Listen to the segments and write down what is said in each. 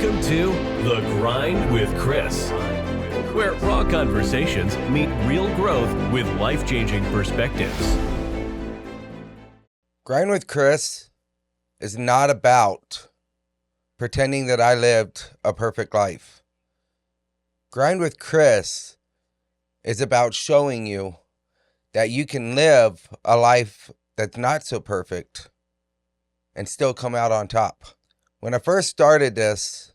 Welcome to The Grind with Chris, where raw conversations meet real growth with life-changing perspectives. Grind with Chris is not about pretending that I lived a perfect life. Grind with Chris is about showing you that you can live a life that's not so perfect and still come out on top. When I first started this,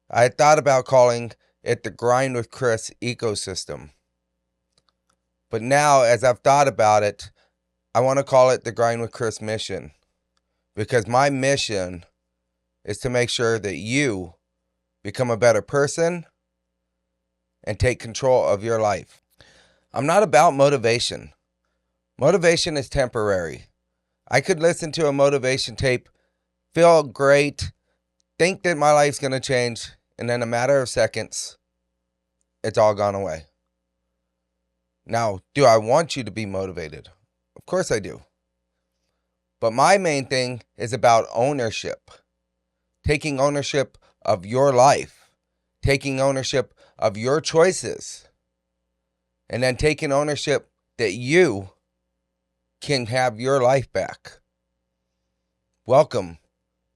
I had thought about calling it the Grind with Chris ecosystem. But now, as I've thought about it, I want to call it the Grind with Chris Mission. Because my mission is to make sure that you become a better person and take control of your life. I'm not about motivation. Motivation is temporary. I could listen to a motivation tape, feel great, think that my life's going to change, and in a matter of seconds, it's all gone away. Now, do I want you to be motivated? Of course I do. But my main thing is about ownership. Taking ownership of your life. Taking ownership of your choices. And then taking ownership that you can have your life back. Welcome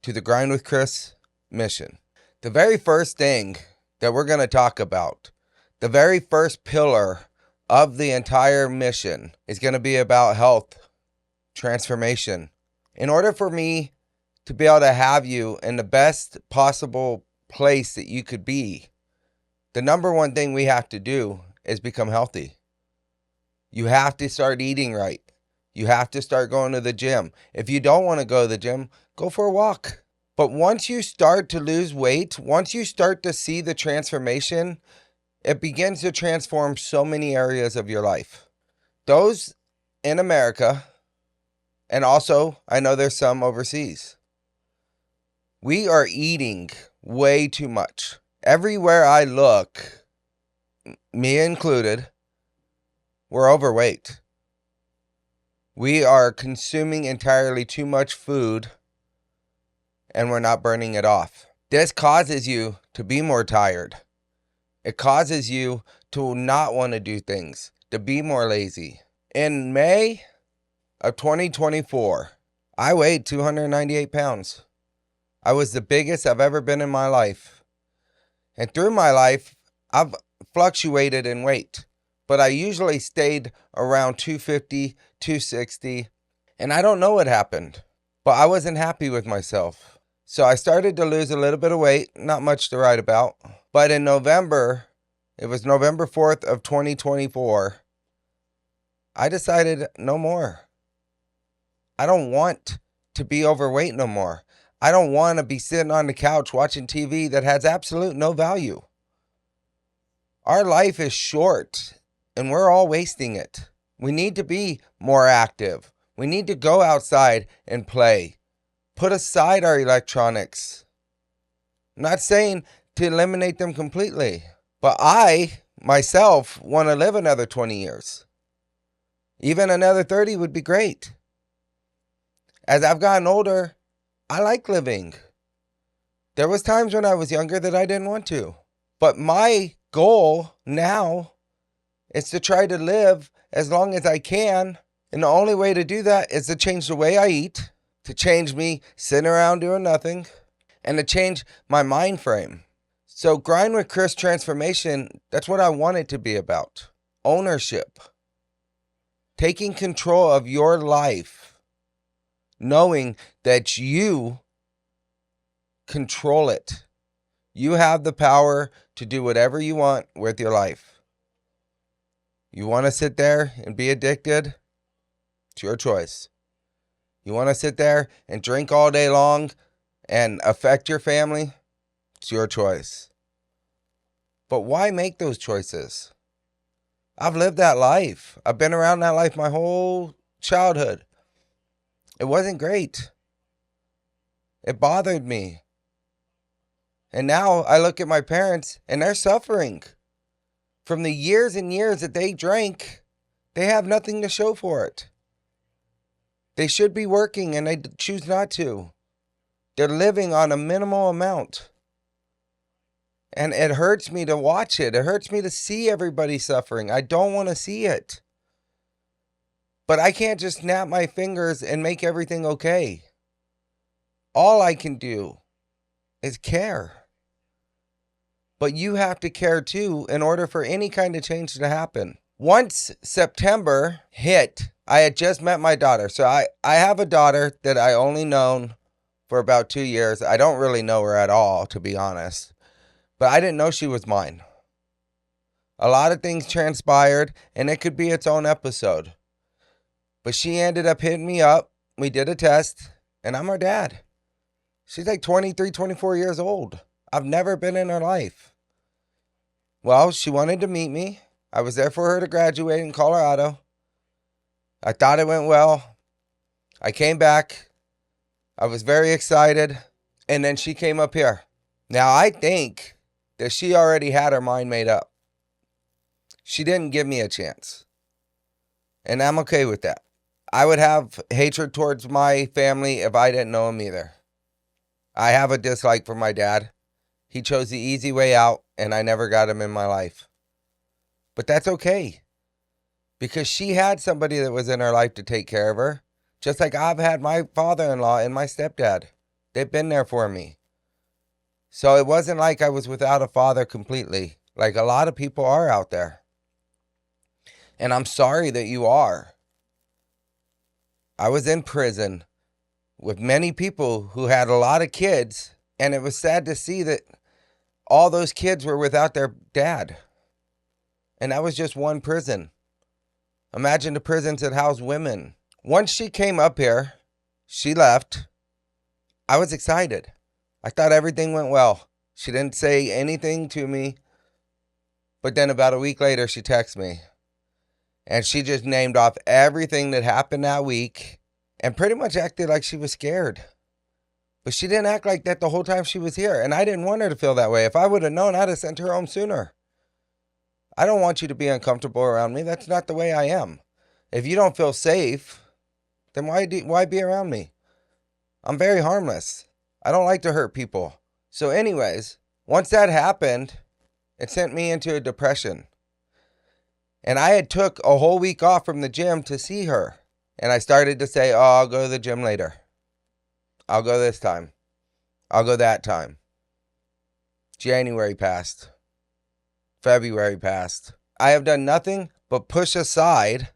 to the Grind with Chris Mission. The very first thing that we're going to talk about, the very first pillar of the entire mission is going to be about health, transformation. In order for me to be able to have you in the best possible place that you could be, the number one thing we have to do is become healthy. You have to start eating right. You have to start going to the gym. If you don't want to go to the gym, go for a walk. But once you start to lose weight, once you start to see the transformation, it begins to transform so many areas of your life. Those in America, and also I know there's some overseas, we are eating way too much. Everywhere I look, me included, we're overweight. We are consuming entirely too much food and we're not burning it off. This causes you to be more tired. It causes you to not want to do things, to be more lazy. In May of 2024, I weighed 298 pounds. I was the biggest I've ever been in my life. And through my life, I've fluctuated in weight. But I usually stayed around 250, 260. And I don't know what happened. But I wasn't happy with myself. So I started to lose a little bit of weight, not much to write about. But in November, it was November 4th of 2024, I decided no more. I don't want to be overweight no more. I don't want to be sitting on the couch watching TV that has absolute no value. Our life is short and we're all wasting it. We need to be more active. We need to go outside and play. Put aside our electronics. I'm not saying to eliminate them completely, but I, myself, want to live another 20 years. Even another 30 would be great. As I've gotten older, I like living. There was times when I was younger that I didn't want to. But my goal now is to try to live as long as I can. And the only way to do that is to change the way I eat, to change me sitting around doing nothing, and to change my mind frame. So Grind with Chris transformation, that's what I want it to be about. Ownership. Taking control of your life. Knowing that you control it. You have the power to do whatever you want with your life. You want to sit there and be addicted? It's your choice. You want to sit there and drink all day long and affect your family? It's your choice. But why make those choices? I've lived that life. I've been around that life my whole childhood. It wasn't great. It bothered me. And now I look at my parents and they're suffering. From the years and years that they drank, they have nothing to show for it. They should be working and they choose not to. They're living on a minimal amount. And it hurts me to watch it. It hurts me to see everybody suffering. I don't want to see it. But I can't just snap my fingers and make everything okay. All I can do is care. But you have to care too in order for any kind of change to happen. Once September hit, I had just met my daughter. So I have a daughter that I only known for about 2 years. I don't really know her at all, to be honest. But I didn't know she was mine. A lot of things transpired, and it could be its own episode. But she ended up hitting me up. We did a test, and I'm her dad. She's like 23, 24 years old. I've never been in her life. Well, she wanted to meet me. I was there for her to graduate in Colorado. I thought it went well. I came back. I was very excited. And then she came up here. Now, I think that she already had her mind made up. She didn't give me a chance. And I'm okay with that. I would have hatred towards my family if I didn't know him either. I have a dislike for my dad. He chose the easy way out, and I never got him in my life. But that's okay. Because she had somebody that was in her life to take care of her. Just like I've had my father-in-law and my stepdad. They've been there for me. So it wasn't like I was without a father completely, like a lot of people are out there. And I'm sorry that you are. I was in prison with many people who had a lot of kids, and it was sad to see that all those kids were without their dad. And that was just one prison. Imagine the prisons that house women. Once she came up here, she left. I was excited. I thought everything went well. She didn't say anything to me. But then about a week later, she texted me. And she just named off everything that happened that week and pretty much acted like she was scared. But she didn't act like that the whole time she was here. And I didn't want her to feel that way. If I would have known, I'd have sent her home sooner. I don't want you to be uncomfortable around me. That's not the way I am. If you don't feel safe, then why be around me? I'm very harmless. I don't like to hurt people. So anyways, once that happened, it sent me into a depression. And I had took a whole week off from the gym to see her. And I started to say, I'll go to the gym later. I'll go this time. I'll go that time. January passed. February passed. I have done nothing but push aside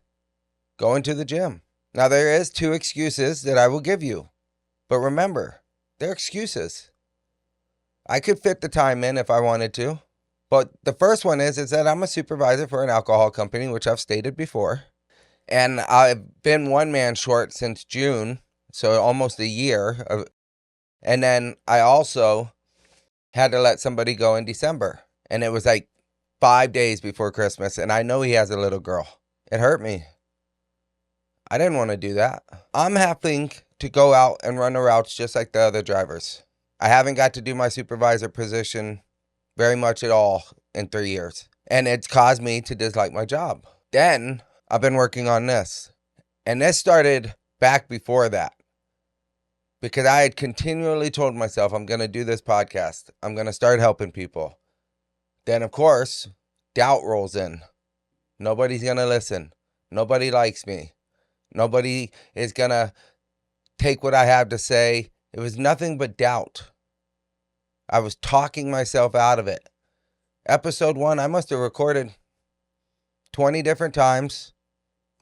going to the gym. Now there is 2 excuses that I will give you. But remember, they're excuses. I could fit the time in if I wanted to. But the first one is that I'm a supervisor for an alcohol company, which I've stated before. And I've been one man short since June, so almost a year. And then I also had to let somebody go in December. And it was like 5 days before Christmas. And I know he has a little girl. It hurt me. I didn't want to do that. I'm having to go out and run the routes just like the other drivers. I haven't got to do my supervisor position very much at all in 3 years. And it's caused me to dislike my job. Then I've been working on this. And this started back before that. Because I had continually told myself, I'm going to do this podcast. I'm going to start helping people. Then, of course, doubt rolls in. Nobody's going to listen. Nobody likes me. Nobody is going to take what I have to say. It was nothing but doubt. I was talking myself out of it. Episode 1, I must have recorded 20 different times,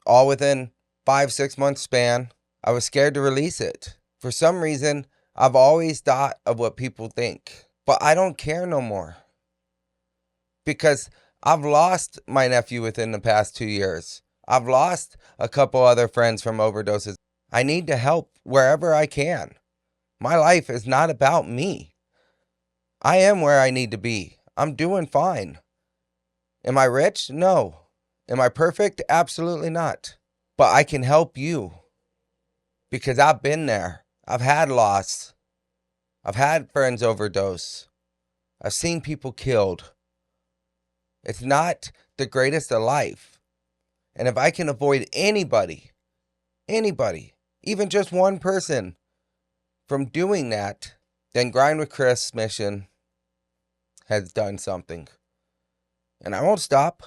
all within 5-6 months span. I was scared to release it. For some reason, I've always thought of what people think, but I don't care no more. Because I've lost my nephew within the past 2 years. I've lost a couple other friends from overdoses. I need to help wherever I can. My life is not about me. I am where I need to be. I'm doing fine. Am I rich? No. Am I perfect? Absolutely not. But I can help you. Because I've been there. I've had loss. I've had friends overdose. I've seen people killed. It's not the greatest of life. And if I can avoid anybody, even just one person from doing that, then Grind with Chris Mission has done something. And I won't stop.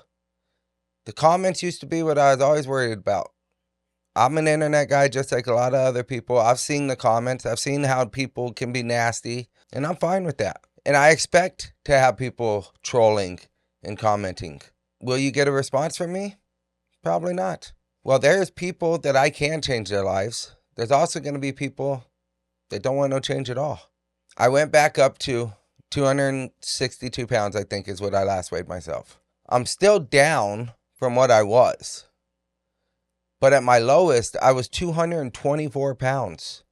The comments used to be what I was always worried about. I'm an internet guy just like a lot of other people. I've seen the comments. I've seen how people can be nasty, and I'm fine with that. And I expect to have people trolling and commenting. Will you get a response from me? Probably not. Well, there's people that I can change their lives. There's also going to be people that don't want no change at all. I went back up to 262 pounds, I think is what I last weighed myself. I'm still down from what I was. But at my lowest, I was 224 pounds.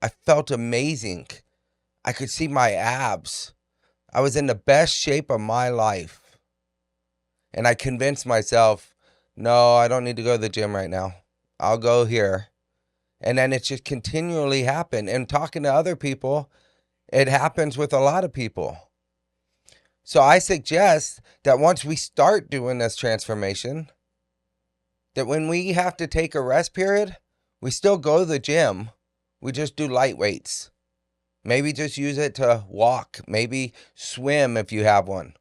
I felt amazing. I could see my abs. I was in the best shape of my life. And I convinced myself, no, I don't need to go to the gym right now. I'll go here. And then it just continually happened. And talking to other people, it happens with a lot of people. So I suggest that once we start doing this transformation, that when we have to take a rest period, we still go to the gym. We just do light weights. Maybe just use it to walk. Maybe swim if you have one.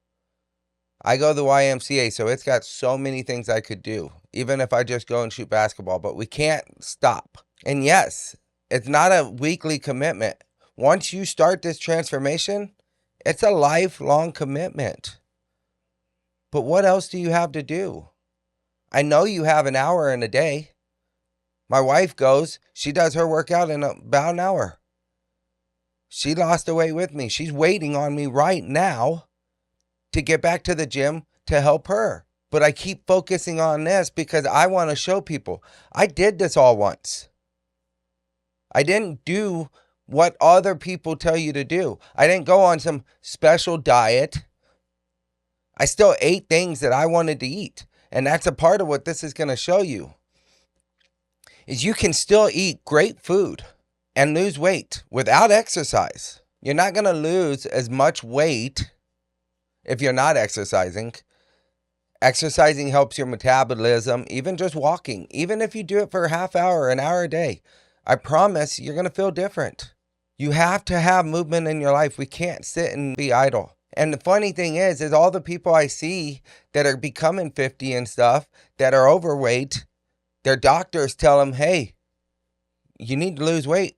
I go to the YMCA, so it's got so many things I could do, even if I just go and shoot basketball. But we can't stop. And yes, it's not a weekly commitment. Once you start this transformation, it's a lifelong commitment. But what else do you have to do? I know you have an hour in a day. My wife goes, she does her workout in about an hour. She lost the weight with me. She's waiting on me right now to get back to the gym to help her. But I keep focusing on this because I want to show people. I did this all once. I didn't do what other people tell you to do. I didn't go on some special diet. I still ate things that I wanted to eat. And that's a part of what this is going to show you. Is you can still eat great food and lose weight without exercise. You're not going to lose as much weight if you're not exercising. Exercising helps your metabolism, even just walking. Even if you do it for a half hour, an hour a day, I promise you're going to feel different. You have to have movement in your life. We can't sit and be idle. And the funny thing is all the people I see that are becoming 50 and stuff, that are overweight, their doctors tell them, hey, you need to lose weight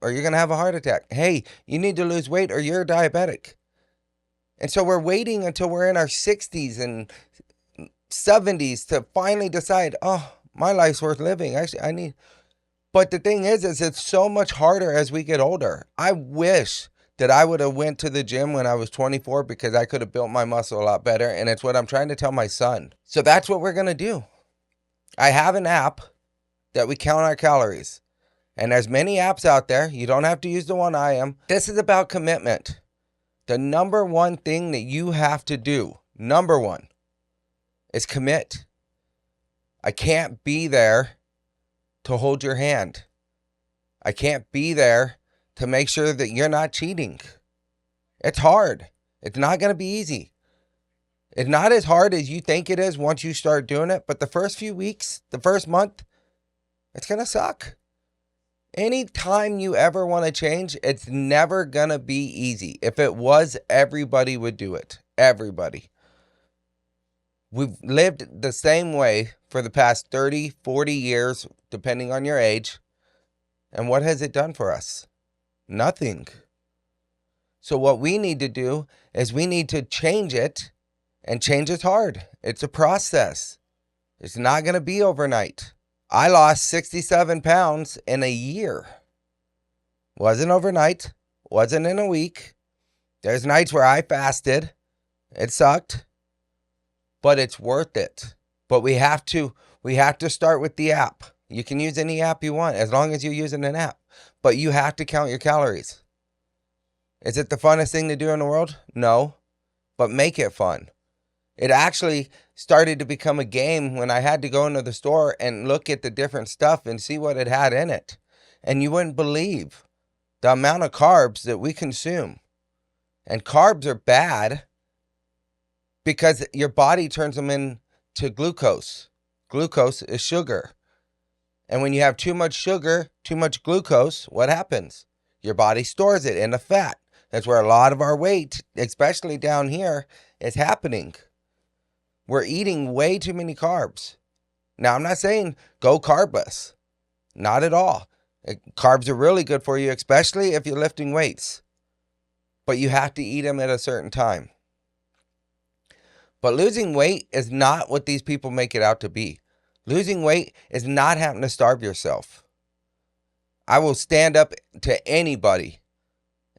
or you're going to have a heart attack. Hey, you need to lose weight or you're diabetic. And so we're waiting until we're in our 60s and 70s to finally decide, oh, my life's worth living. Actually, But the thing is it's so much harder as we get older. I wish that I would have went to the gym when I was 24 because I could have built my muscle a lot better. And it's what I'm trying to tell my son. So that's what we're going to do. I have an app that we count our calories. And there's many apps out there. You don't have to use the one I am. This is about commitment. The number one thing that you have to do, number one, is commit. I can't be there to hold your hand. I can't be there to make sure that you're not cheating. It's hard. It's not going to be easy. It's not as hard as you think it is once you start doing it. But the first few weeks, the first month, it's going to suck. Anytime you ever want to change, it's never going to be easy. If it was, everybody would do it. Everybody. We've lived the same way for the past 30, 40 years, depending on your age. And what has it done for us? Nothing. So what we need to do is we need to change it, and change is hard. It's a process. It's not going to be overnight. I lost 67 pounds in a year. Wasn't overnight. Wasn't in a week. There's nights where I fasted. It sucked. But it's worth it. But we have to start with the app. You can use any app you want as long as you're using an app. But you have to count your calories. Is it the funnest thing to do in the world? No. But make it fun. It actually started to become a game when I had to go into the store and look at the different stuff and see what it had in it. And you wouldn't believe the amount of carbs that we consume. And carbs are bad because your body turns them into glucose. Glucose is sugar. And when you have too much sugar, too much glucose, what happens? Your body stores it in the fat. That's where a lot of our weight, especially down here, is happening. We're eating way too many carbs. Now, I'm not saying go carbless. Not at all. Carbs are really good for you, especially if you're lifting weights. But you have to eat them at a certain time. But losing weight is not what these people make it out to be. Losing weight is not having to starve yourself. I will stand up to anybody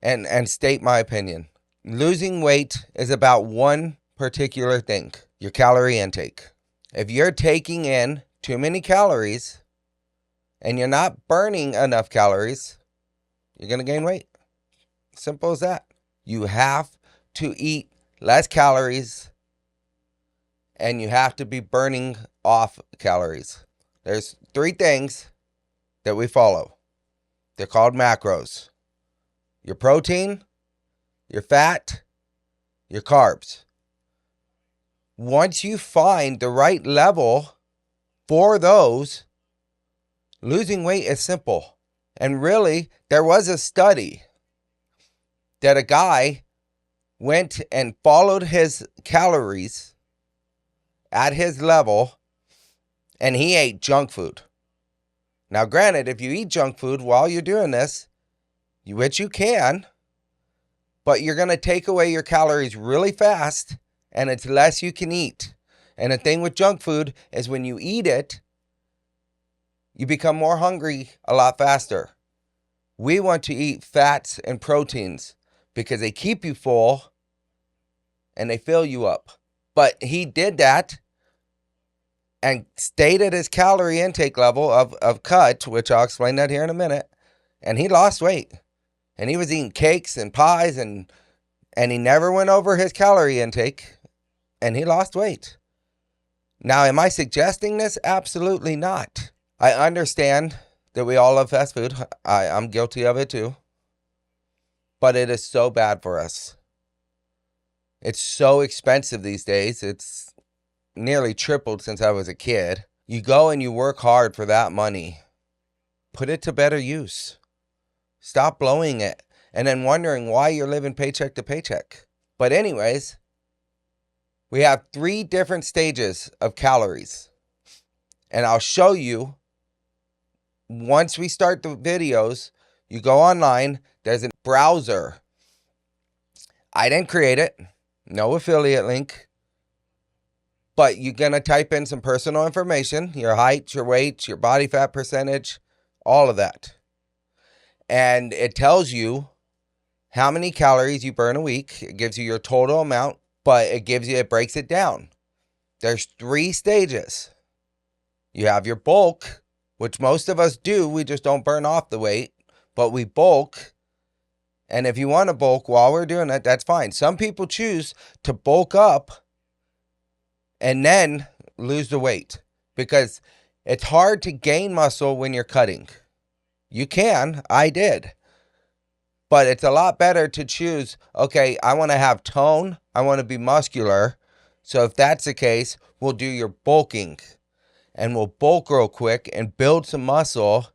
and state my opinion. Losing weight is about one particular thing, your calorie intake. If you're taking in too many calories and you're not burning enough calories, you're going to gain weight. Simple as that. You have to eat less calories and you have to be burning off calories. There's 3 things that we follow. They're called macros. Your protein, your fat, your carbs. Once you find the right level for those, losing weight is simple. And really, there was a study that a guy went and followed his calories at his level, and he ate junk food. Now, granted, if you eat junk food while you're doing this, which you can, but you're going to take away your calories really fast, and it's less you can eat. And the thing with junk food is when you eat it, you become more hungry a lot faster. We want to eat fats and proteins because they keep you full and they fill you up. But he did that and stayed at his calorie intake level of cut, which I'll explain that here in a minute, and he lost weight. And he was eating cakes and pies and he never went over his calorie intake and he lost weight. Now, am I suggesting this? Absolutely not. I understand that we all love fast food. I'm guilty of it too. But it is so bad for us. It's so expensive these days. It's nearly tripled since I was a kid. You go and you work hard for that money. Put it to better use. Stop blowing it and then wondering why you're living paycheck to paycheck. But anyways, we have 3 different stages of calories. And I'll show you once we start the videos. You go online, there's a browser. I didn't create it. No affiliate link. But you're going to type in some personal information, your height, your weight, your body fat percentage, all of that. And it tells you how many calories you burn a week. It gives you your total amount, but it breaks it down. There's 3 stages. You have your bulk, which most of us do. We just don't burn off the weight, but we bulk. And if you want to bulk while we're doing it, that's fine. Some people choose to bulk up and then lose the weight because it's hard to gain muscle when you're cutting. You can. I did. But it's a lot better to choose, okay, I want to have tone. I want to be muscular. So if that's the case, we'll do your bulking. And we'll bulk real quick and build some muscle.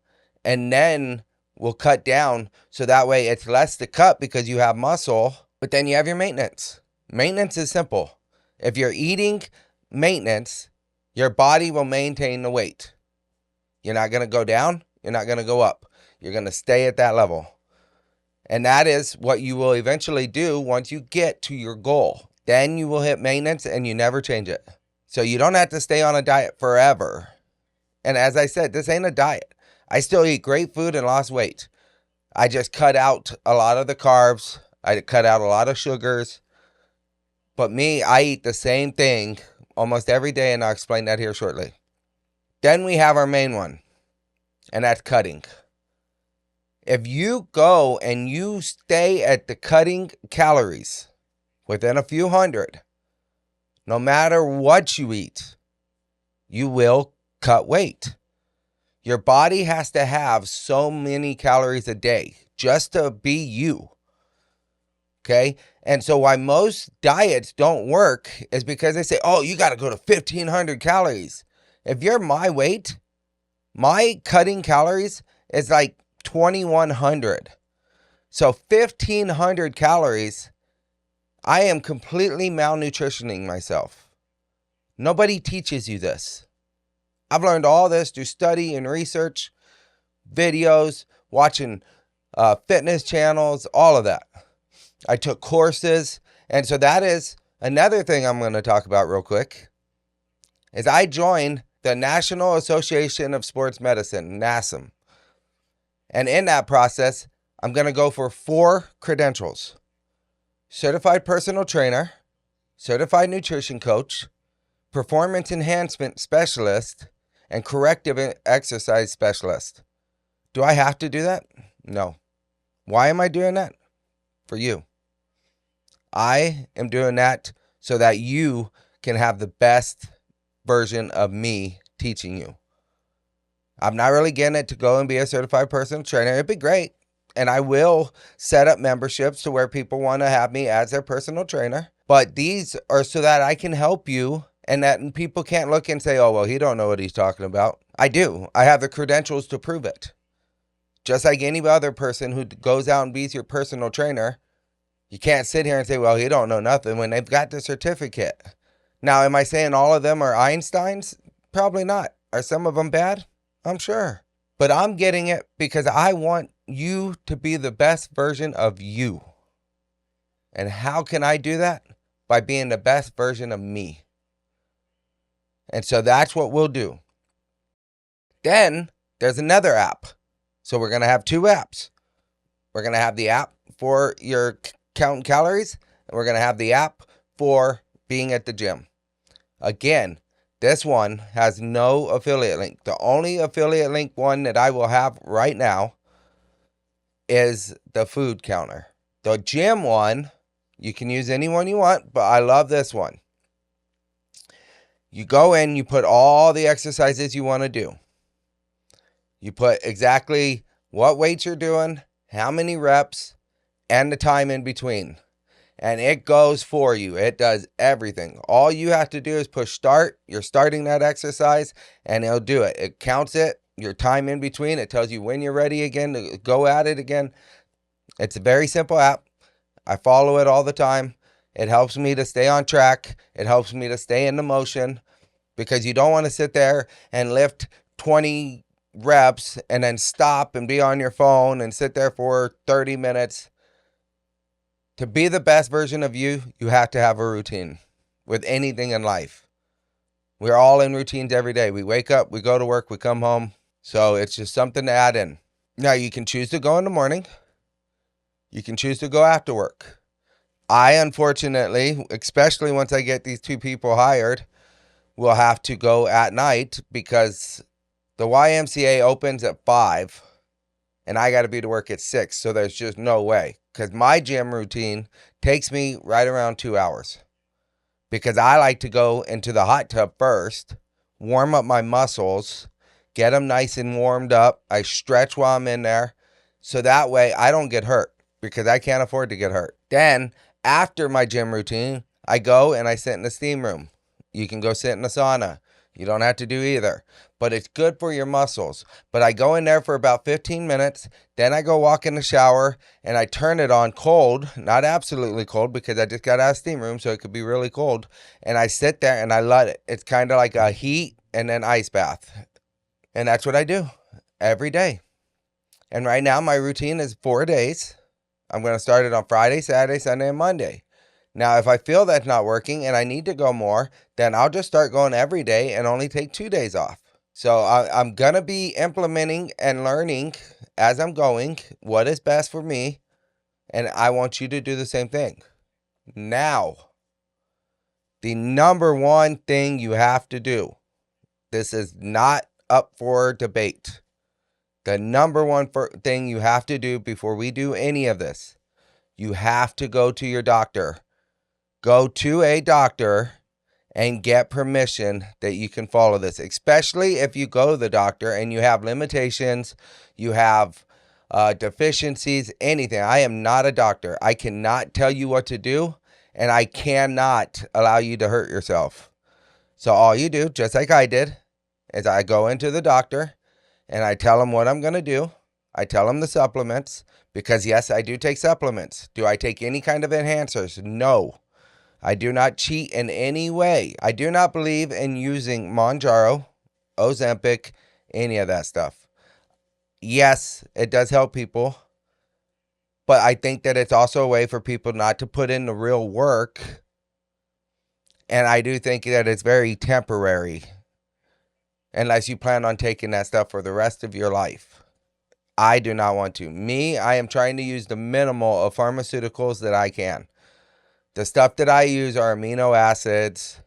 And then we'll cut down. So that way it's less to cut because you have muscle. But then you have your maintenance. Maintenance is simple. If you're eating maintenance, your body will maintain the weight. You're not going to go down. You're not going to go up. You're going to stay at that level. And that is what you will eventually do once you get to your goal. Then you will hit maintenance and you never change it. So you don't have to stay on a diet forever. And as I said, this ain't a diet. I still eat great food and lost weight. I just cut out a lot of the carbs. I cut out a lot of sugars. But me, I eat the same thing almost every day, and I'll explain that here shortly. Then we have our main one, and that's cutting. If you go and you stay at the cutting calories within a few hundred, no matter what you eat, you will cut weight. Your body has to have so many calories a day just to be you. Okay? And so why most diets don't work is because they say, oh, you got to go to 1,500 calories. If you're my weight, my cutting calories is like 2,100. So 1,500 calories, I am completely malnutritioning myself. Nobody teaches you this. I've learned all this through study and research, videos, watching fitness channels, all of that. I took courses. And so that is another thing I'm going to talk about real quick, is I joined the National Association of Sports Medicine, NASM. And in that process, I'm going to go for 4 credentials: certified personal trainer, certified nutrition coach, performance enhancement specialist, and corrective exercise specialist. Do I have to do that? No. Why am I doing that? For you. I am doing that so that you can have the best version of me teaching you. I'm not really getting it to go and be a certified personal trainer. It'd be great. And I will set up memberships to where people want to have me as their personal trainer. But these are so that I can help you, and that people can't look and say, oh, well, he don't know what he's talking about. I do. I have the credentials to prove it. Just like any other person who goes out and be your personal trainer, you can't sit here and say, well, he don't know nothing when they've got the certificate. Now, am I saying all of them are Einsteins? Probably not. Are some of them bad? I'm sure. But I'm getting it because I want you to be the best version of you. And how can I do that? By being the best version of me. And so that's what we'll do. Then there's another app. So we're going to have 2 apps. We're going to have the app for your counting calories, and we're going to have the app for being at the gym. Again, this one has no affiliate link. The only affiliate link one that I will have right now is the food counter. The gym one, you can use any one you want, but I love this one. You go in, you put all the exercises you want to do. You put exactly what weights you're doing, how many reps, and the time in between. And it goes for you. It does everything. All you have to do is push start. You're starting that exercise, and it'll do it. It counts it, your time in between. It tells you when you're ready again to go at it again. It's a very simple app. I follow it all the time. It helps me to stay on track. It helps me to stay in the motion, because you don't want to sit there and lift 20 reps and then stop and be on your phone and sit there for 30 minutes. To be the best version of you, you have to have a routine with anything in life. We're all in routines every day. We wake up, we go to work, we come home. So it's just something to add in. Now, you can choose to go in the morning. You can choose to go after work. I, unfortunately, especially once I get these 2 people hired, will have to go at night because the YMCA opens at 5 and I got to be to work at 6. So there's just no way, because my gym routine takes me right around 2 hours, because I like to go into the hot tub first, warm up my muscles, get them nice and warmed up. I stretch while I'm in there, so that way I don't get hurt, because I can't afford to get hurt. Then after my gym routine, I go and I sit in the steam room. You can go sit in the sauna. You don't have to do either, but it's good for your muscles. But I go in there for about 15 minutes. Then I go walk in the shower and I turn it on cold, not absolutely cold, because I just got out of steam room, so it could be really cold. And I sit there and I let it. It's kind of like a heat and then ice bath. And that's what I do every day. And right now my routine is 4 days. I'm going to start it on Friday, Saturday, Sunday, and Monday. Now, if I feel that's not working and I need to go more, then I'll just start going every day and only take 2 days off. So I'm going to be implementing and learning as I'm going what is best for me. And I want you to do the same thing. Now, the number one thing you have to do, this is not up for debate. The number one thing you have to do before we do any of this, you have to go to your doctor. Go to a doctor and get permission that you can follow this, especially if you go to the doctor and you have limitations, you have deficiencies, anything. I am not a doctor. I cannot tell you what to do, and I cannot allow you to hurt yourself. So all you do, just like I did, is I go into the doctor and I tell him what I'm going to do. I tell them the supplements because, yes, I do take supplements. Do I take any kind of enhancers? No. I do not cheat in any way. I do not believe in using Mounjaro, Ozempic, any of that stuff. Yes, it does help people, but I think that it's also a way for people not to put in the real work. And I do think that it's very temporary unless you plan on taking that stuff for the rest of your life. I do not want to. I am trying to use the minimal of pharmaceuticals that I can. The stuff that I use are amino acids,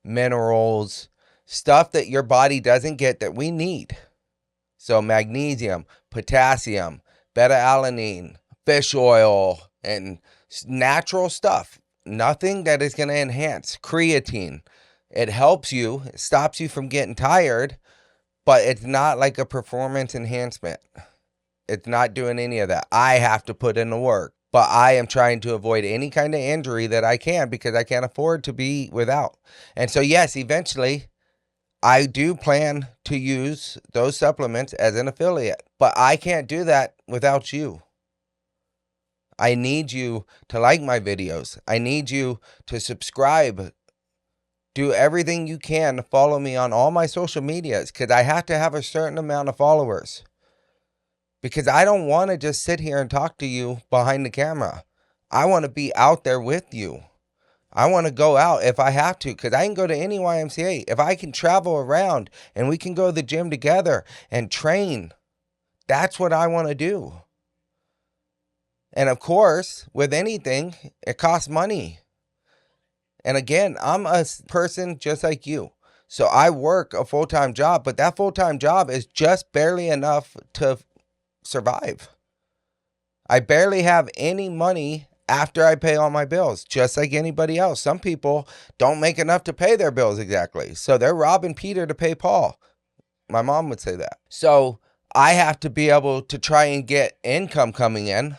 minerals, stuff that your body doesn't get that we need. So magnesium, potassium, beta-alanine, fish oil, and natural stuff. Nothing that is going to enhance. Creatine. It helps you. It stops you from getting tired, but it's not like a performance enhancement. It's not doing any of that. I have to put in the work, but I am trying to avoid any kind of injury that I can because I can't afford to be without. And so, yes, eventually I do plan to use those supplements as an affiliate, but I can't do that without you. I need you to like my videos. I need you to subscribe. Do everything you can to follow me on all my social medias because I have to have a certain amount of followers. Because I don't want to just sit here and talk to you behind the camera. I want to be out there with you. I want to go out if I have to because I can go to any YMCA. If I can travel around and we can go to the gym together and train, that's what I want to do. And of course, with anything, it costs money. And again, I'm a person just like you. So I work a full-time job, but that full-time job is just barely enough to survive. I barely have any money after I pay all my bills, just like anybody else. Some people don't make enough to pay their bills exactly. So they're robbing Peter to pay Paul. My mom would say that. So I have to be able to try and get income coming in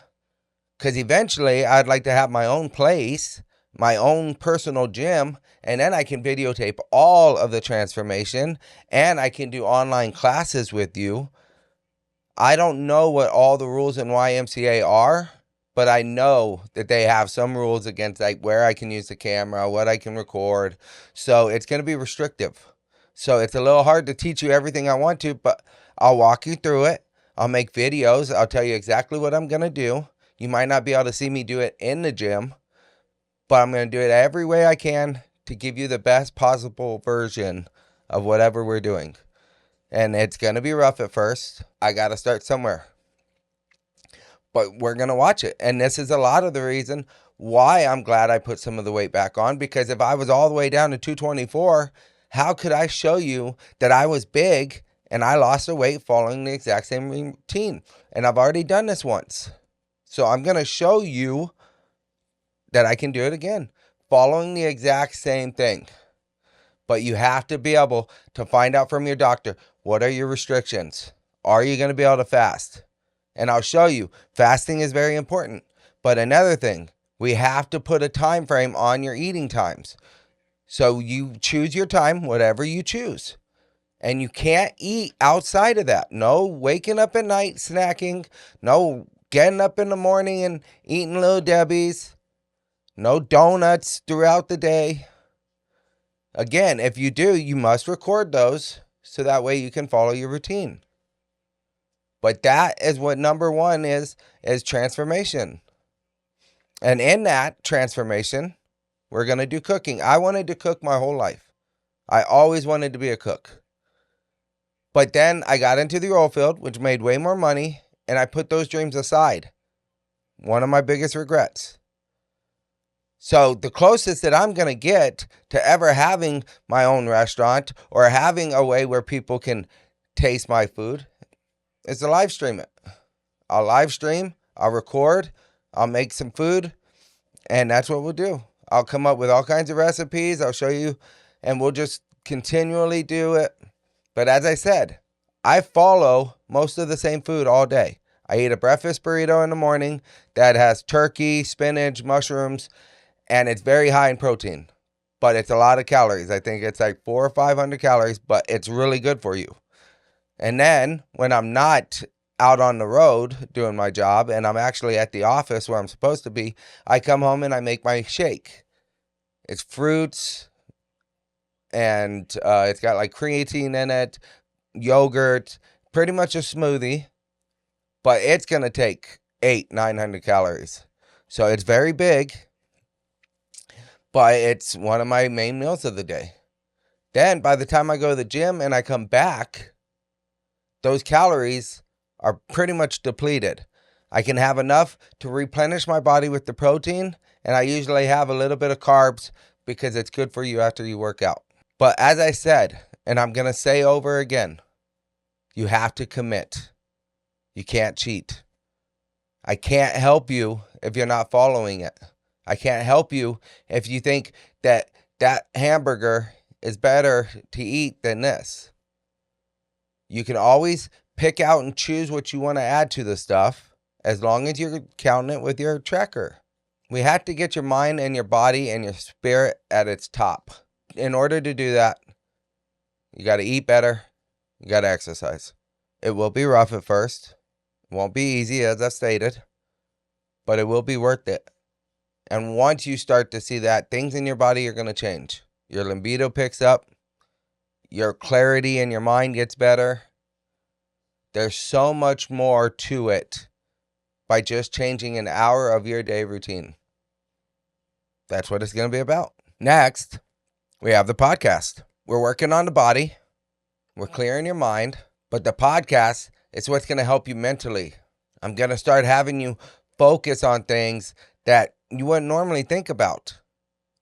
because eventually I'd like to have my own place, my own personal gym, and then I can videotape all of the transformation and I can do online classes with you. I don't know what all the rules in YMCA are, but I know that they have some rules against like where I can use the camera, what I can record. So it's going to be restrictive. So it's a little hard to teach you everything I want to, but I'll walk you through it. I'll make videos. I'll tell you exactly what I'm going to do. You might not be able to see me do it in the gym, but I'm going to do it every way I can to give you the best possible version of whatever we're doing. And it's going to be rough at first. I got to start somewhere. But we're going to watch it. And this is a lot of the reason why I'm glad I put some of the weight back on. Because if I was all the way down to 224, how could I show you that I was big and I lost the weight following the exact same routine? And I've already done this once. So I'm going to show you that I can do it again, following the exact same thing. But you have to be able to find out from your doctor, what are your restrictions? Are you going to be able to fast? And I'll show you, fasting is very important. But another thing, we have to put a time frame on your eating times. So you choose your time, whatever you choose. And you can't eat outside of that. No waking up at night snacking. No getting up in the morning and eating Little Debbie's. No donuts throughout the day. Again, if you do, you must record those so that way you can follow your routine. But that is what number one is transformation. And in that transformation, we're going to do cooking. I wanted to cook my whole life. I always wanted to be a cook. But then I got into the oil field, which made way more money, and I put those dreams aside. One of my biggest regrets. So the closest that I'm going to get to ever having my own restaurant or having a way where people can taste my food is to live stream it. I'll live stream, I'll record, I'll make some food, and that's what we'll do. I'll come up with all kinds of recipes, I'll show you, and we'll just continually do it. But as I said, I follow most of the same food all day. I eat a breakfast burrito in the morning that has turkey, spinach, mushrooms, and it's very high in protein, but it's a lot of calories. I think it's like 400 or 500 calories, but it's really good for you. And then when I'm not out on the road doing my job and I'm actually at the office where I'm supposed to be, I come home and I make my shake. It's fruits and it's got like creatine in it, yogurt, pretty much a smoothie, but it's going to take 900 calories. So it's very big, but it's one of my main meals of the day. Then by the time I go to the gym and I come back, those calories are pretty much depleted. I can have enough to replenish my body with the protein, and I usually have a little bit of carbs because it's good for you after you work out. But as I said, and I'm going to say over again, you have to commit. You can't cheat. I can't help you if you're not following it. I can't help you if you think that that hamburger is better to eat than this. You can always pick out and choose what you want to add to the stuff as long as you're counting it with your tracker. We have to get your mind and your body and your spirit at its top. In order to do that, you got to eat better. You got to exercise. It will be rough at first. It won't be easy, as I stated, but it will be worth it. And once you start to see that, things in your body are going to change. Your libido picks up. Your clarity in your mind gets better. There's so much more to it by just changing an hour of your day routine. That's what it's going to be about. Next, we have the podcast. We're working on the body. We're clearing your mind. But the podcast is what's going to help you mentally. I'm going to start having you focus on things that you wouldn't normally think about.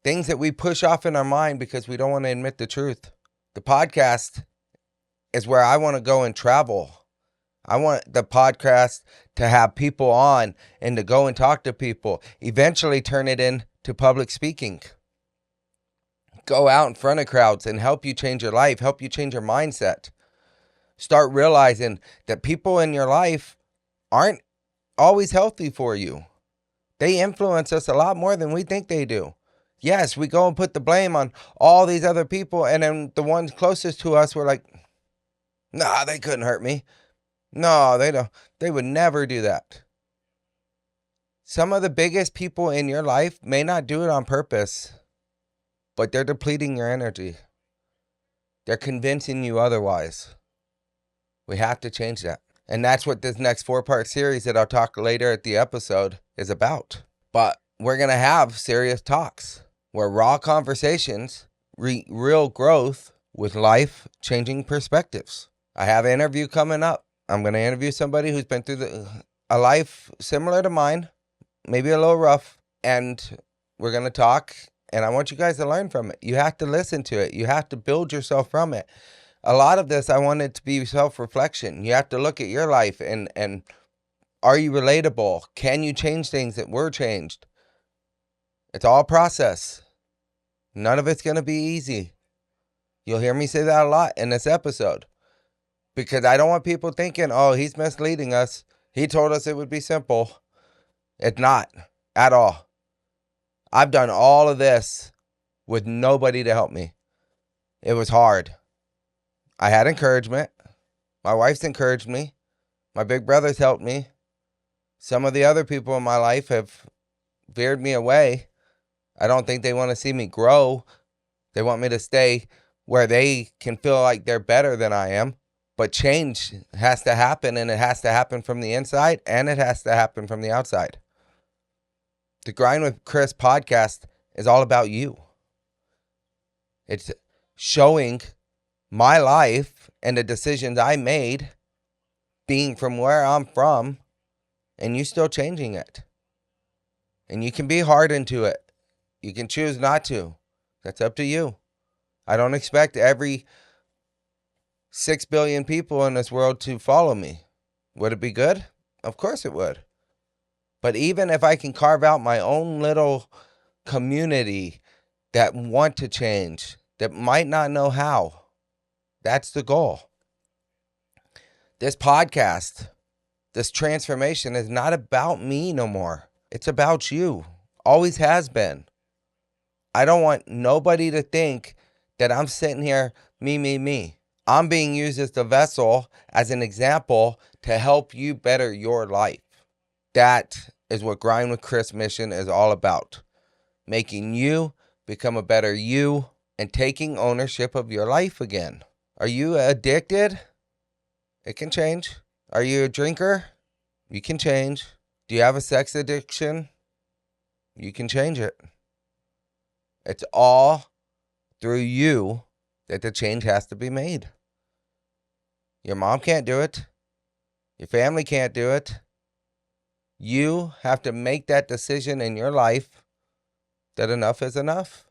Things that we push off in our mind because we don't want to admit the truth. The podcast is where I want to go and travel. I want the podcast to have people on and to go and talk to people. Eventually turn it into public speaking. Go out in front of crowds and help you change your life, help you change your mindset. Start realizing that people in your life aren't always healthy for you. They influence us a lot more than we think they do. Yes, we go and put the blame on all these other people, and then the ones closest to us were like, nah, they couldn't hurt me. No, they don't. They would never do that. Some of the biggest people in your life may not do it on purpose, but they're depleting your energy. They're convincing you otherwise. We have to change that. And that's what this next 4-part series that I'll talk later at the episode is about. But we're going to have serious talks. Where raw conversations, real growth with life-changing perspectives. I have an interview coming up. I'm going to interview somebody who's been through a life similar to mine, maybe a little rough, and we're going to talk, and I want you guys to learn from it. You have to listen to it. You have to build yourself from it. A lot of this, I want it to be self-reflection. You have to look at your life, and are you relatable? Can you change things that were changed? It's all process. None of it's going to be easy. You'll hear me say that a lot in this episode. Because I don't want people thinking, oh, he's misleading us. He told us it would be simple. It's not at all. I've done all of this with nobody to help me. It was hard. I had encouragement. My wife's encouraged me. My big brother's helped me. Some of the other people in my life have veered me away. I don't think they want to see me grow. They want me to stay where they can feel like they're better than I am. But change has to happen, and it has to happen from the inside, and it has to happen from the outside. The Grind with Chris podcast is all about you. It's showing my life and the decisions I made being from where I'm from, and you still changing it. And you can be hardened to it. You can choose not to. That's up to you. I don't expect every 6 billion people in this world to follow me. Would it be good? Of course it would. But even if I can carve out my own little community that want to change, that might not know how, that's the goal. This podcast, this transformation is not about me no more. It's about you. Always has been. I don't want nobody to think that I'm sitting here, me. I'm being used as the vessel, as an example, to help you better your life. That is what Grind with Chris Mission is all about. Making you become a better you and taking ownership of your life again. Are you addicted? It can change. Are you a drinker? You can change. Do you have a sex addiction? You can change it. It's all through you that the change has to be made. Your mom can't do it. Your family can't do it. You have to make that decision in your life that enough is enough.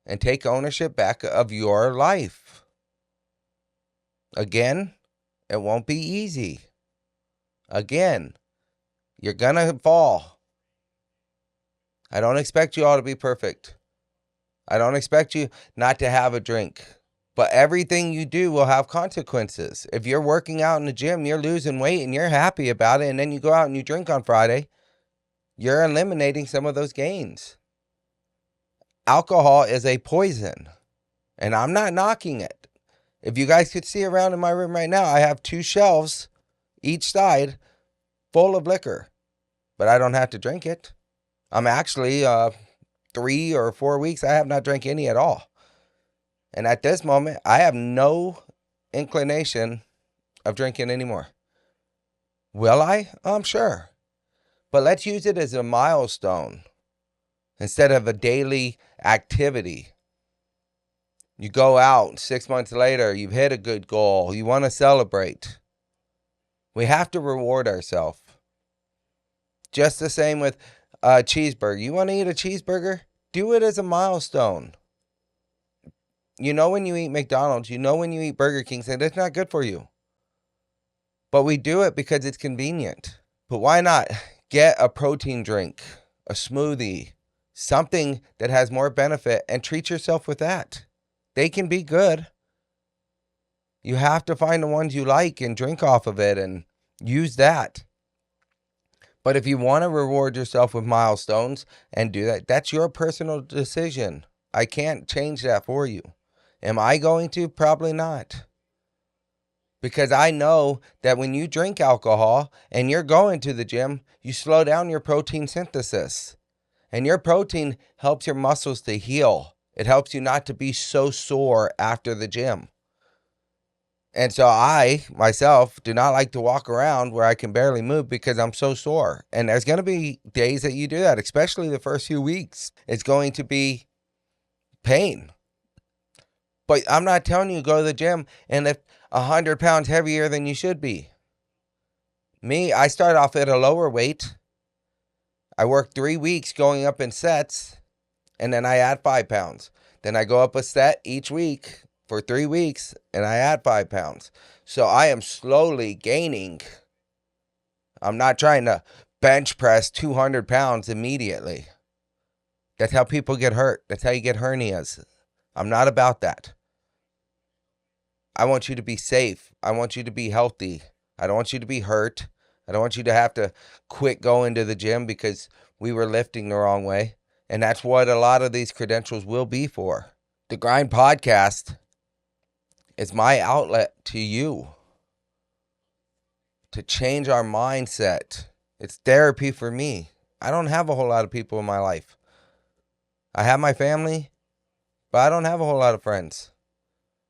And take ownership back of your life. Again, it won't be easy. Again, you're gonna fall. I don't expect you all to be perfect. I don't expect you not to have a drink. But everything you do will have consequences. If you're working out in the gym, you're losing weight and you're happy about it, and then you go out and you drink on Friday, you're eliminating some of those gains. Alcohol is a poison, and I'm not knocking it. If you guys could see around in my room right now, I have 2 shelves each side full of liquor, but I don't have to drink it. I'm actually 3 or 4 weeks, I have not drank any at all. And at this moment, I have no inclination of drinking anymore. Will I? I'm sure. But let's use it as a milestone instead of a daily activity. You go out 6 months later, you've hit a good goal, you want to celebrate. We have to reward ourselves. Just the same with a cheeseburger. You want to eat a cheeseburger? Do it as a milestone. You know when you eat McDonald's, you know when you eat Burger King, saying it's not good for you. But we do it because it's convenient. But why not get a protein drink, a smoothie, something that has more benefit, and treat yourself with that? They can be good. You have to find the ones you like and drink off of it and use that. But if you want to reward yourself with milestones and do that, that's your personal decision. I can't change that for you. Am I going to? Probably not. Because I know that when you drink alcohol and you're going to the gym, you slow down your protein synthesis. And your protein helps your muscles to heal. It helps you not to be so sore after the gym. And so I, myself, do not like to walk around where I can barely move because I'm so sore. And there's going to be days that you do that, especially the first few weeks. It's going to be pain. But I'm not telling you to go to the gym and lift 100 pounds heavier than you should be. Me, I start off at a lower weight. I work 3 weeks going up in sets, and then I add 5 pounds. Then I go up a set each week for 3 weeks, and I add 5 pounds. So I am slowly gaining. I'm not trying to bench press 200 pounds immediately. That's how people get hurt. That's how you get hernias. I'm not about that. I want you to be safe. I want you to be healthy. I don't want you to be hurt. I don't want you to have to quit going to the gym because we were lifting the wrong way. And that's what a lot of these credentials will be for. The Grind Podcast is my outlet to you to change our mindset. It's therapy for me. I don't have a whole lot of people in my life. I have my family, but I don't have a whole lot of friends.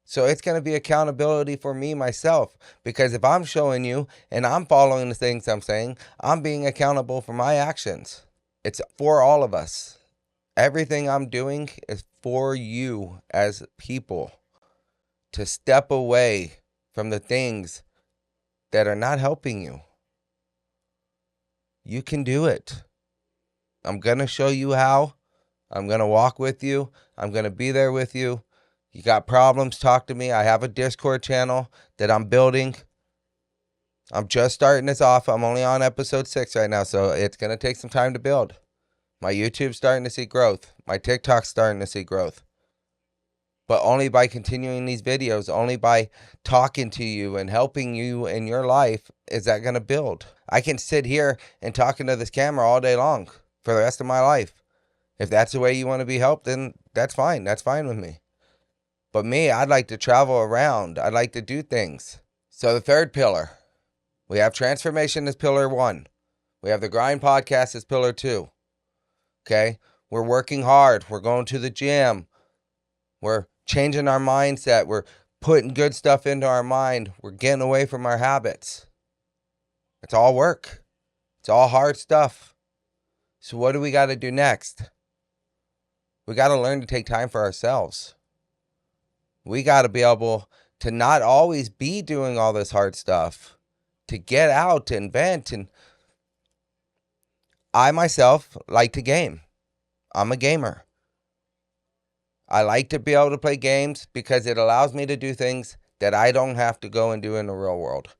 So it's going to be accountability for me, myself, because if I'm showing you and I'm following the things I'm saying, I'm being accountable for my actions. It's for all of us. Everything I'm doing is for you as people to step away from the things that are not helping you. You can do it. I'm going to show you how. I'm going to walk with you. I'm going to be there with you. You got problems, talk to me. I have a Discord channel that I'm building. I'm just starting this off. I'm only on episode 6 right now, so it's going to take some time to build. My YouTube's starting to see growth. My TikTok's starting to see growth. But only by continuing these videos, only by talking to you and helping you in your life is that going to build. I can sit here and talk into this camera all day long for the rest of my life. If that's the way you want to be helped, then that's fine. That's fine with me. But me, I'd like to travel around. I'd like to do things. So the third pillar, we have transformation as pillar 1. We have the grind podcast as pillar 2. Okay? We're working hard. We're going to the gym. We're changing our mindset. We're putting good stuff into our mind. We're getting away from our habits. It's all work. It's all hard stuff. So what do we got to do next? We got to learn to take time for ourselves. We got to be able to not always be doing all this hard stuff, to get out and vent. And I myself like to game. I'm a gamer. I like to be able to play games because it allows me to do things that I don't have to go and do in the real world.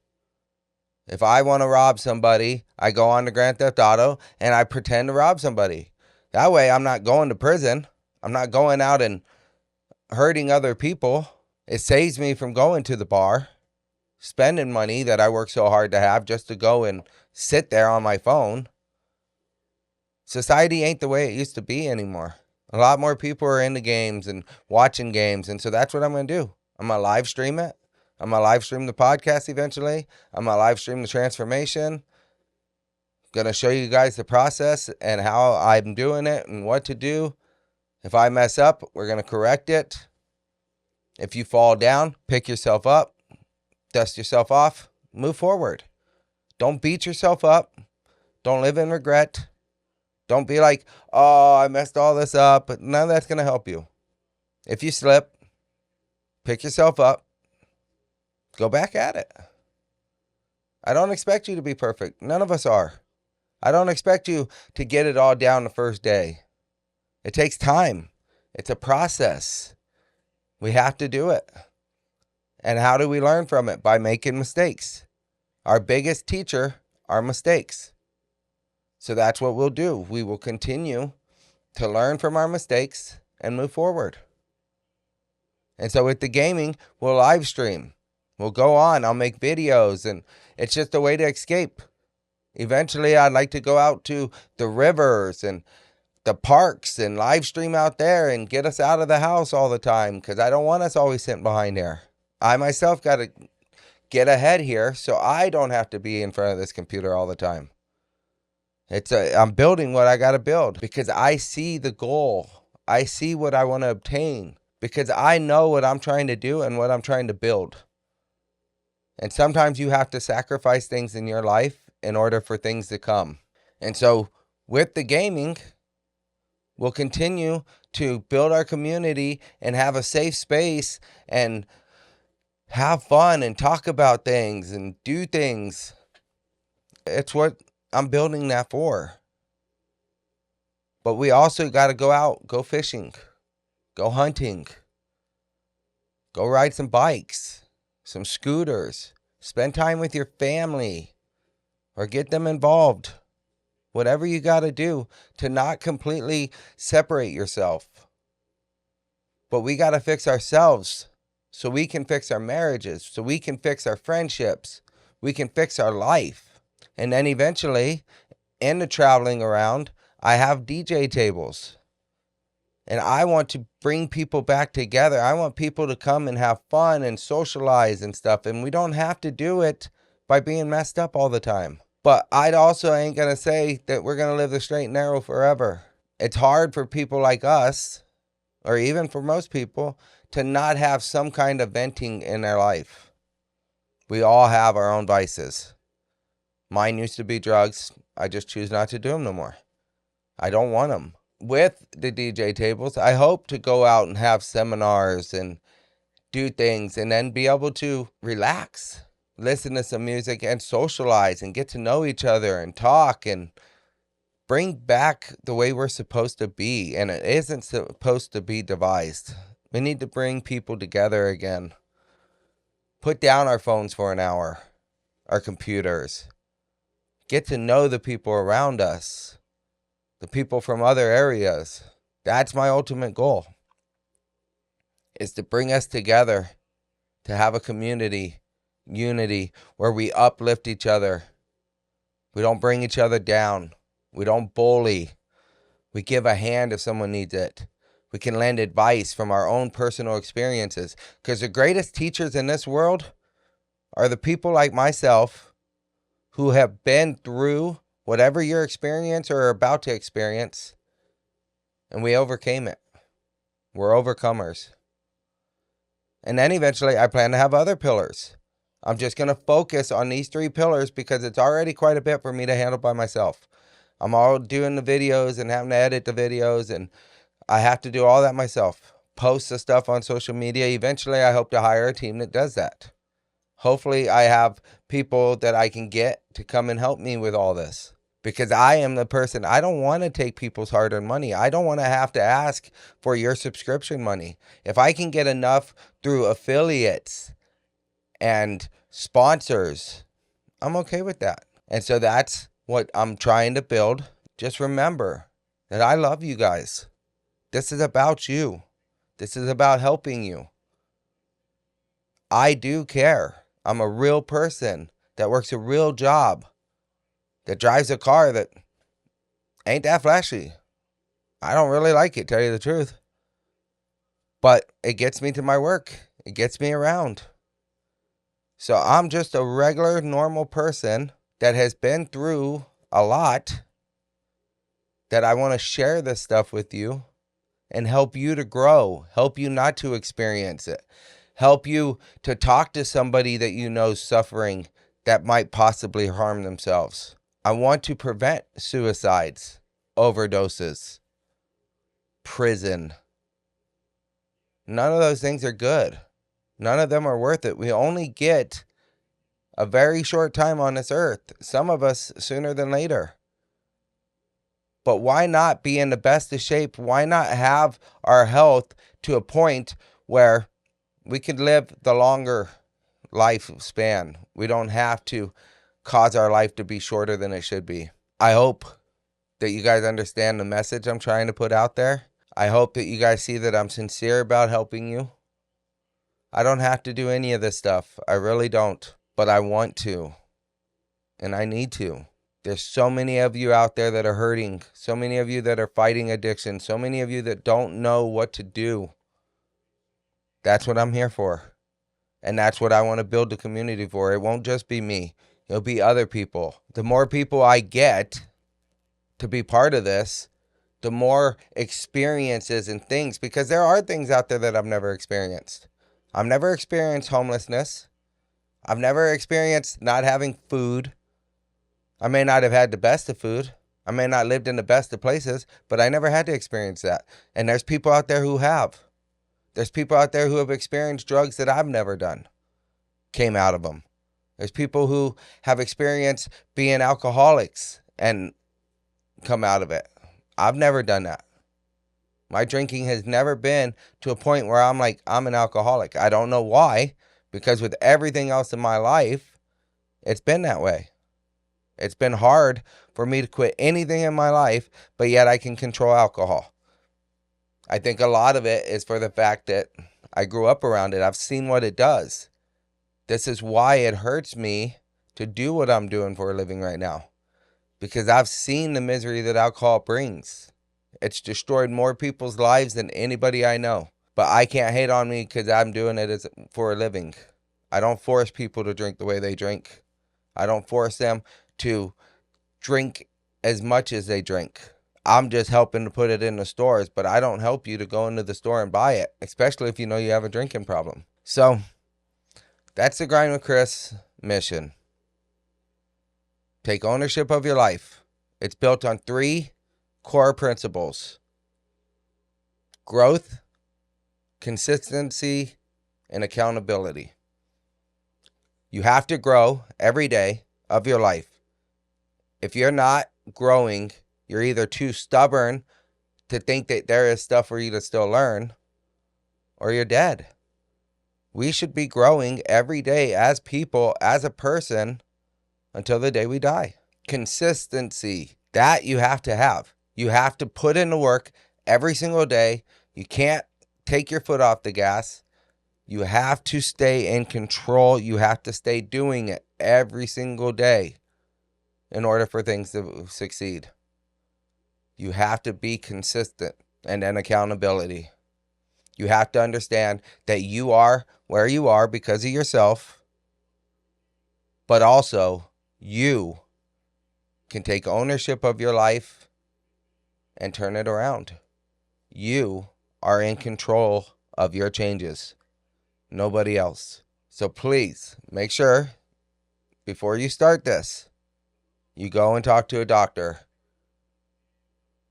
If I want to rob somebody, I go on to Grand Theft Auto and I pretend to rob somebody. That way I'm not going to prison. I'm not going out and hurting other people. It saves me from going to the bar, spending money that I work so hard to have just to go and sit there on my phone. Society ain't the way it used to be anymore. A lot more people are into games and watching games, and so that's what I'm going to do. I'm going to live stream it. I'm going to live stream the podcast eventually. I'm going to live stream the transformation. I'm going to show you guys the process and how I'm doing it and what to do. If I mess up, we're going to correct it. If you fall down, pick yourself up, dust yourself off, move forward. Don't beat yourself up. Don't live in regret. Don't be like, oh, I messed all this up. But none of that's going to help you. If you slip, pick yourself up. Go back at it. I don't expect you to be perfect. None of us are. I don't expect you to get it all down the first day. It takes time. It's a process. We have to do it. And how do we learn from it? By making mistakes. Our biggest teacher are mistakes. So that's what we'll do. We will continue to learn from our mistakes and move forward. And so with the gaming, we'll live stream. We'll go on. I'll make videos, and it's just a way to escape. Eventually, I'd like to go out to the rivers and the parks and live stream out there and get us out of the house all the time, because I don't want us always sitting behind there. I myself got to get ahead here so I don't have to be in front of this computer all the time. I'm building what I got to build because I see the goal. I see what I want to obtain because I know what I'm trying to do and what I'm trying to build. And sometimes you have to sacrifice things in your life in order for things to come. And so with the gaming, we'll continue to build our community and have a safe space and have fun and talk about things and do things. It's what I'm building that for. But we also got to go out, go fishing, go hunting, go ride some bikes, some scooters, spend time with your family or get them involved. Whatever you got to do to not completely separate yourself. But we got to fix ourselves so we can fix our marriages, so we can fix our friendships, we can fix our life. And then eventually, in the traveling around, I have DJ tables. And I want to bring people back together. I want people to come and have fun and socialize and stuff. And we don't have to do it by being messed up all the time. But I also ain't going to say that we're going to live the straight and narrow forever. It's hard for people like us, or even for most people, to not have some kind of venting in their life. We all have our own vices. Mine used to be drugs. I just choose not to do them no more. I don't want them. With the DJ tables, I hope to go out and have seminars and do things and then be able to relax, listen to some music and socialize and get to know each other and talk and bring back the way we're supposed to be. And it isn't supposed to be devised. We need to bring people together again. Put down our phones for an hour, our computers. Get to know the people around us, the people from other areas. That's my ultimate goal, is to bring us together, to have a community, unity, where we uplift each other. We don't bring each other down. We don't bully. We give a hand if someone needs it. We can lend advice from our own personal experiences, because the greatest teachers in this world are the people like myself who have been through whatever your experience or are about to experience, and we overcame it. We're overcomers. And then eventually I plan to have other pillars. I'm just going to focus on these 3 pillars because it's already quite a bit for me to handle by myself. I'm all doing the videos and having to edit the videos, and I have to do all that myself. Post the stuff on social media. Eventually I hope to hire a team that does that. Hopefully I have people that I can get to come and help me with all this, because I am the person. I don't want to take people's hard-earned money. I don't want to have to ask for your subscription money. If I can get enough through affiliates and sponsors, I'm okay with that. And so that's what I'm trying to build. Just remember that I love you guys. This is about you. This is about helping you. I do care. I'm a real person that works a real job, that drives a car that ain't that flashy. I don't really like it, tell you the truth. But it gets me to my work. It gets me around. So I'm just a regular, normal person that has been through a lot, that I want to share this stuff with you and help you to grow, help you not to experience it, help you to talk to somebody that you know suffering that might possibly harm themselves. I want to prevent suicides, overdoses, prison. None of those things are good. None of them are worth it. We only get a very short time on this earth. Some of us sooner than later. But why not be in the best of shape? Why not have our health to a point where we could live the longer lifespan? We don't have to cause our life to be shorter than it should be. I hope that you guys understand the message I'm trying to put out there. I hope that you guys see that I'm sincere about helping you. I don't have to do any of this stuff. I really don't. But I want to. And I need to. There's so many of you out there that are hurting. So many of you that are fighting addiction. So many of you that don't know what to do. That's what I'm here for. And that's what I want to build the community for. It won't just be me. It'll be other people. The more people I get to be part of this, the more experiences and things, because there are things out there that I've never experienced. I've never experienced homelessness. I've never experienced not having food. I may not have had the best of food. I may not have lived in the best of places, but I never had to experience that. And there's people out there who have. There's people out there who have experienced drugs that I've never done, came out of them. There's people who have experienced being alcoholics and come out of it. I've never done that. My drinking has never been to a point where I'm like, I'm an alcoholic. I don't know why, because with everything else in my life, it's been that way. It's been hard for me to quit anything in my life, but yet I can control alcohol. I think a lot of it is for the fact that I grew up around it. I've seen what it does. This is why it hurts me to do what I'm doing for a living right now, because I've seen the misery that alcohol brings. It's destroyed more people's lives than anybody I know. But I can't hate on me because I'm doing it for a living. I don't force people to drink the way they drink. I don't force them to drink as much as they drink. I'm just helping to put it in the stores, but I don't help you to go into the store and buy it, especially if you know you have a drinking problem. So that's the Grind with Chris mission. Take ownership of your life. It's built on 3 core principles: growth, consistency, and accountability. You have to grow every day of your life. If you're not growing, you're either too stubborn to think that there is stuff for you to still learn, or you're dead. We should be growing every day as people, as a person, until the day we die. Consistency, that you have to have. You have to put in the work every single day. You can't take your foot off the gas. You have to stay in control. You have to stay doing it every single day in order for things to succeed. You have to be consistent. and then accountability. You have to understand that you are where you are because of yourself, but also you can take ownership of your life and turn it around. You are in control of your changes, nobody else. So please make sure before you start this, you go and talk to a doctor.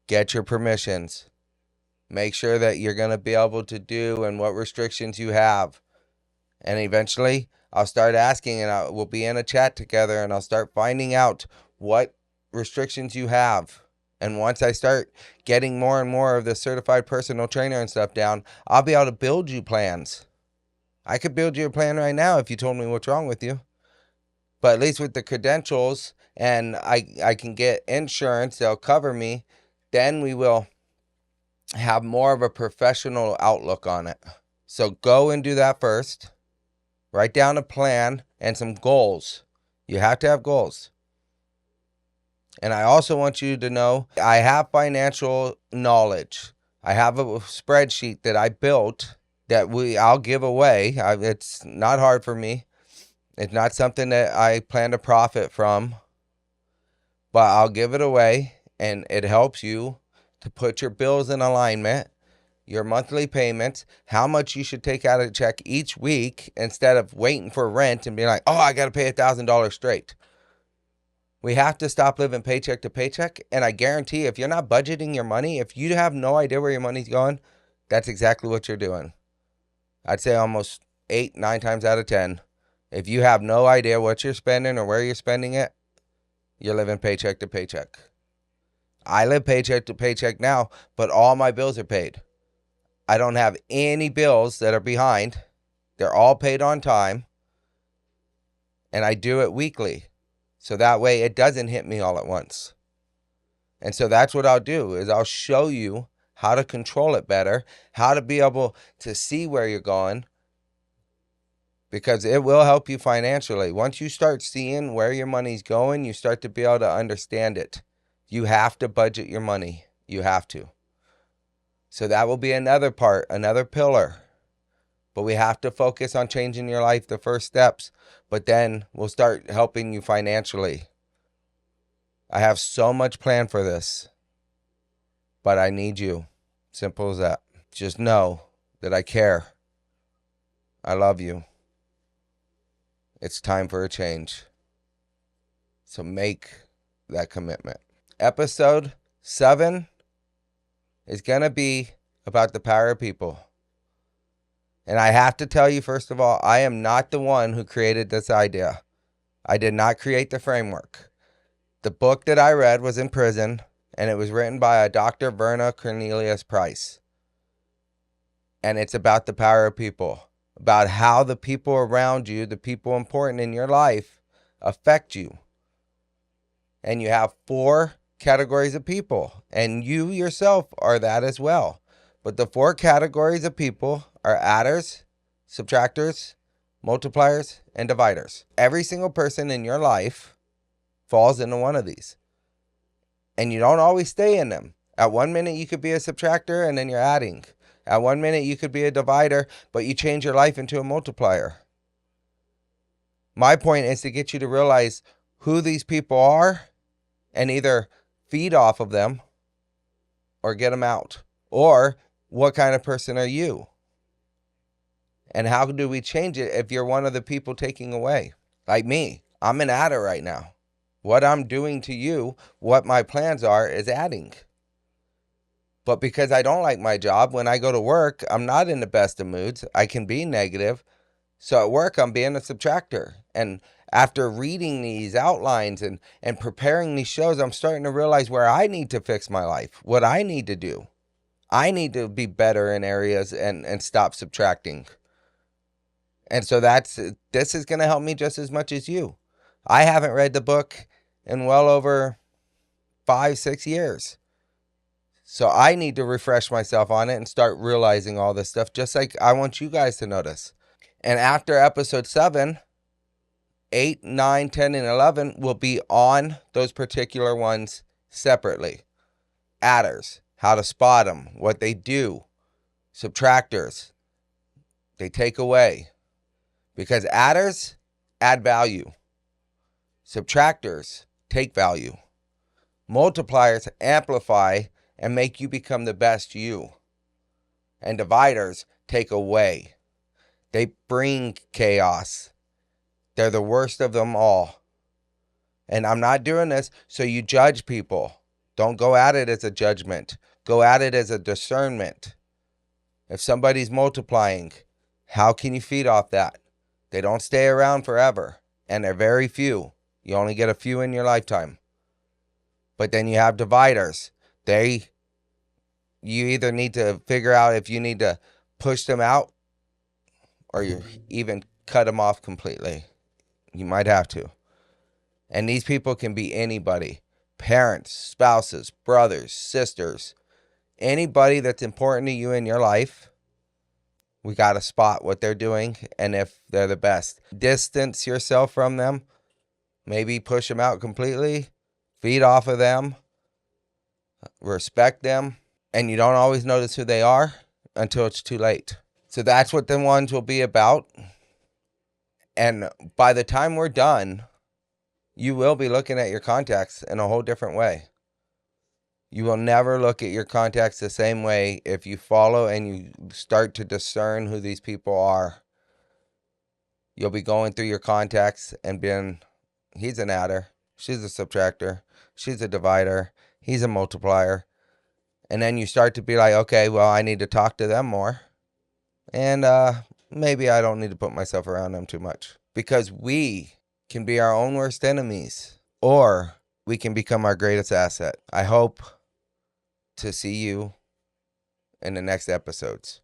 Get your permissions. Make sure that you're going to be able to do and what restrictions you have. And eventually, I'll start asking, and we'll be in a chat together, and I'll start finding out what restrictions you have. And once I start getting more and more of the certified personal trainer and stuff down, I'll be able to build you plans. I could build you a plan right now if you told me what's wrong with you. But at least with the credentials, and I can get insurance, they'll cover me, then we will have more of a professional outlook on it. So go and do that first. Write down a plan and some goals. You have to have goals. And I also want you to know I have financial knowledge. I have a spreadsheet that I built that I'll give away. It's not hard for me. It's not something that I plan to profit from, but I'll give it away, and it helps you to put your bills in alignment, your monthly payments, how much you should take out of a check each week instead of waiting for rent and being like, oh, I got to pay $1,000 straight. We have to stop living paycheck to paycheck. And I guarantee if you're not budgeting your money, if you have no idea where your money's going, that's exactly what you're doing. I'd say almost 8, 9 times out of 10. If you have no idea what you're spending or where you're spending it, you're living paycheck to paycheck. I live paycheck to paycheck now, but all my bills are paid. I don't have any bills that are behind. They're all paid on time. And I do it weekly. So that way it doesn't hit me all at once. And so that's what I'll do is I'll show you how to control it better, how to be able to see where you're going, because it will help you financially. Once you start seeing where your money's going, you start to be able to understand it. You have to budget your money. You have to. So that will be another part, another pillar. But we have to focus on changing your life, the first steps. But then we'll start helping you financially. I have so much planned for this. But I need you. Simple as that. Just know that I care. I love you. It's time for a change. So make that commitment. Episode 7 is going to be about the power of people. And I have to tell you, first of all, I am not the one who created this idea. I did not create the framework. The book that I read was in prison, and it was written by a Dr. Verna Cornelius Price. And it's about the power of people, about how the people around you, the people important in your life, affect you. And you have 4 categories of people, and you yourself are that as well. But the 4 categories of people are adders, subtractors, multipliers, and dividers. Every single person in your life falls into one of these. And you don't always stay in them. At one minute you could be a subtractor and then you're adding. At one minute you could be a divider, but you change your life into a multiplier. My point is to get you to realize who these people are and either feed off of them or get them out. Or what kind of person are you? And how do we change it if you're one of the people taking away? Like me, I'm an adder right now. What I'm doing to you, what my plans are, is adding. But because I don't like my job, when I go to work, I'm not in the best of moods. I can be negative. So at work, I'm being a subtractor. And after reading these outlines and preparing these shows, I'm starting to realize where I need to fix my life, what I need to do. I need to be better in areas and stop subtracting. And so this is going to help me just as much as you. I haven't read the book in well over 5-6 years. So I need to refresh myself on it and start realizing all this stuff, just like I want you guys to notice. And after episode 7, 8, 9, 10, and 11 will be on those particular ones separately. Adders. how to spot them, what they do. Subtractors, they take away. Because adders add value. Subtractors take value. Multipliers amplify and make you become the best you. And dividers take away. They bring chaos. They're the worst of them all. And I'm not doing this so you judge people. Don't go at it as a judgment. Go at it as a discernment. If somebody's multiplying, how can you feed off that? They don't stay around forever, and they're very few. You only get a few in your lifetime. But then you have dividers. You either need to figure out if you need to push them out or you even cut them off completely. You might have to. And these people can be anybody. Parents, spouses, brothers, sisters. Anybody that's important to you in your life. We got to spot what they're doing and if they're the best. Distance yourself from them. Maybe push them out completely. Feed off of them. Respect them. And you don't always notice who they are until it's too late. So that's what the ones will be about. And by the time we're done, you will be looking at your contacts in a whole different way. You will never look at your contacts the same way if you follow and you start to discern who these people are. You'll be going through your contacts and being, he's an adder, she's a subtractor, she's a divider, he's a multiplier. And then you start to be like, okay, well, I need to talk to them more. And maybe I don't need to put myself around them too much. Because we can be our own worst enemies. Or we can become our greatest asset. I hope to see you in the next episodes.